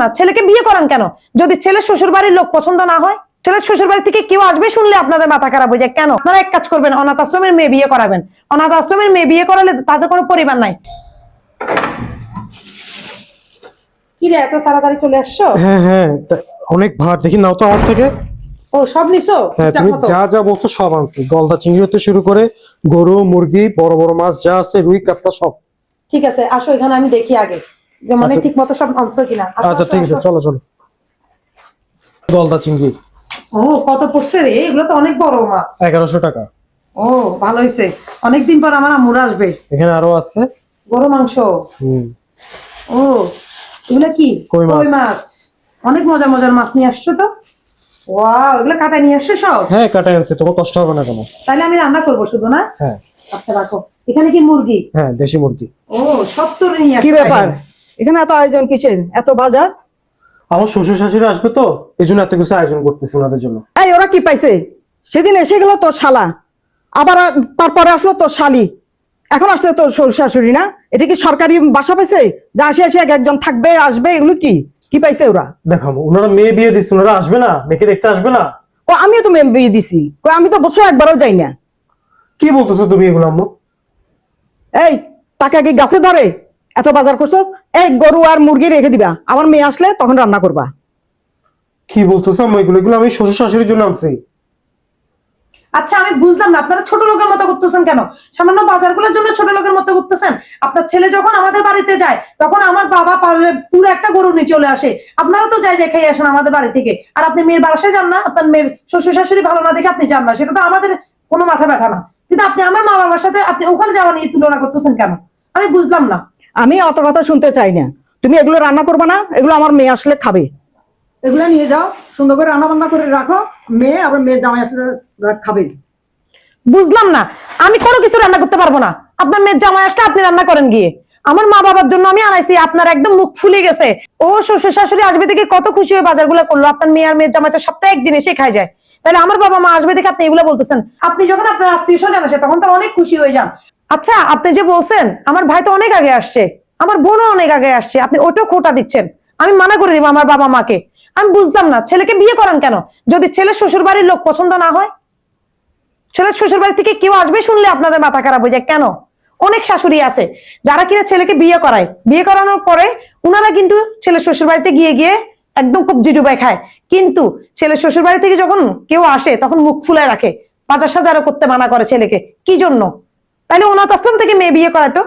না, ছেলেকে বিয়ে করান কেন? যদি ছেলে শ্বশুর বাড়ির লোক পছন্দ না হয়, ছেলে শ্বশুর বাড়ি থেকে কেউ আসবে শুনলে আপনাদের মাথা খারাপ হয়ে যায় কেন? আপনারা এক কাজ করবেন, অনাথ আশ্রমের মেয়ে বিয়ে করাবেন। অনাথ আশ্রমের মেয়ে বিয়ে করালে তাদের কোনো পরিবার নাই। কি রে, এত তাড়াতাড়ি চলে আসছো? হ্যাঁ হ্যাঁ, অনেক ভার দেখি নাও তো আমার থেকে। ও, সব নিছো? হ্যাঁ, তুমি যা যা বলছো সব আনছি, গলদা চিংড়ি হতে শুরু করে গরু মুরগি বড় বড় মাছ যা আছে, রুই কাতলা সব। ঠিক আছে, আসো এখানে আমি দেখি আগে যে মানে ঠিক মতো সব আনছো কিনা। আচ্ছা ঠিক আছে, চলো চলো। গলদা চিংড়ি। ও, কত পড়ছে রে? এগুলো তো অনেক বড় মাছ। 1100 টাকা। ও, ভালো হয়েছে, অনেকদিন পর আমার আম্মুরা আসবে। এখানে আরো আছে গরু মাংস। হুম। ও, এগুলা কি? কই মাছ। কই মাছ। অনেক মজার মজার মাছ নিয়ে আসছো তো। ওয়াও, এগুলা কাটা নিয়ে আসছো সব? হ্যাঁ, কাটা আনছি, তোমার কষ্ট হবে না কোনো। তাহলে আমি রান্না করবো শুধু না? হ্যাঁ আচ্ছা রাখো। এখানে কি মুরগি? হ্যাঁ, দেশি মুরগি। ও, সব তো নিয়ে আসছো। কি ব্যাপার, এখানে এত আয়োজন কিসের, এত বাজার? আমার শ্বশুর শাশুড়ি আসবে তো, এই জন্য এত কিছু আয়োজন করতেছি ওনাদের জন্য। এই ওরা কি পাইছে? সেদিন এসে গেল তোর শালা, আবার তারপরে আসলো তোর শালি, এখন আসলে তোর শ্বশুর শাশুড়ি না? এটা কি সরকারি বাসা পাইছে যা আসে আসে এক একজন থাকবে আসবে? এগুলো কি কি পাইছে ওরা? দেখাবো, ওনারা মেয়ে বিয়ে দিচ্ছে, ওনারা আসবে না? মেয়েকে দেখতে আসবে না? ও, আমিও তো মেয়ে বিয়ে দিছি, আমি তো বছর একবারও যাই না। কি বলতেছো তুমি এগুলো আম্মু? এই, টাকা কি গাছে ধরে? এত বাজার করছো, এই গরু আর মুরগি রেখে দিবা, আমার মেয়ে আসলে তখন রান্না করবা। কি বলতেছো আম্মু? এগুলো এগুলো আমি শ্বশুর শাশুড়ির জন্য আনছি। আচ্ছা, আমি বুঝলাম না আপনারা ছোট লোকের মতো করতেছেন কেন? সামান্য বাজারগুলোর জন্য ছোট লোকের মতো করতেছেন? আপনার ছেলে যখন আমাদের বাড়িতে যায় তখন আমার বাবা পারলে পুরো একটা গরু নিয়ে চলে আসে। আপনারা তো যাই যাই খেয়ে আসেন আমাদের বাড়ি থেকে, আর আপনি মেয়ের বাসায় যান না? আপনার মেয়ের শ্বশুর শাশুড়ি ভালো না দেখে আপনি যান না, সেটা তো আমাদের কোনো মাথা ব্যথা না। কিন্তু আপনি আমার মা বাবার সাথে আপনি ওখানে যাওয়া নিয়ে তুলনা করতেছেন কেন? আমি বুঝলাম না। আমি অত কথা শুনতে চাই না, তুমি এগুলো রান্না করবে না, এগুলো আমার মেয়ে আসলে খাবে। এগুলো নিয়ে যাও, সুন্দর করে রান্না বান্না করে রাখো, মেয়ে আবার মেয়ে জামাই আসলে খাবে। বুঝলাম না, আমি কোনো কিছু রান্না করতে পারবো না। আপনার মেয়ের জামাই আসলে আপনি রান্না করেন গিয়ে। আমার মা বাবার জন্য আমি আনাইছি, আপনার একদম মুখ ফুলে গেছে। ও শ্বশুর শাশুড়ি আসবে দেখে কত খুশি হয়ে বাজারগুলো করলো। আপনার মেয়ে আর মেয়ের জামাই তো সপ্তাহে একদিন এসে খাই যায়, তাহলে আমার বাবা মা আসবে দেখে আপনি এগুলো বলতেছেন? আপনি যখন আপনার আত্মীয় স্বজন আসে তখন তো অনেক খুশি হয়ে যান। আচ্ছা, আপনি যে বলছেন আমার ভাই তো অনেক আগে আসছে, আমার বোনও অনেক আগে আসছে, আপনি ওটাও খোটা দিচ্ছেন। আমি মানা করে দিব আমার বাবা মাকে। আমি বুঝলাম না, ছেলেকে বিয়ে করান কেন? যদি ছেলে শ্বশুর বাড়ির লোক পছন্দ না হয়, ছেলের শ্বশুর বাড়ি থেকে কেউ আসবে শুনলে আপনাদের মাথা খারাপ হয়ে যায় কেন? অনেক শাশুড়ি আছে যারা কিনা ছেলেকে বিয়ে করায়, বিয়ে করানোর পরে উনারা কিন্তু ছেলের শ্বশুর বাড়িতে গিয়ে গিয়ে একদম কবজি ডুবাই খায়, কিন্তু ছেলের শ্বশুর বাড়ি থেকে যখন কেউ আসে তখন মুখ ফুলায় রাখে, বাজার সাজারও করতে মানা করে ছেলেকে। কি জন্য? তাইলে অনাথ আশ্রম থেকে মেয়ে বিয়ে করায় তো।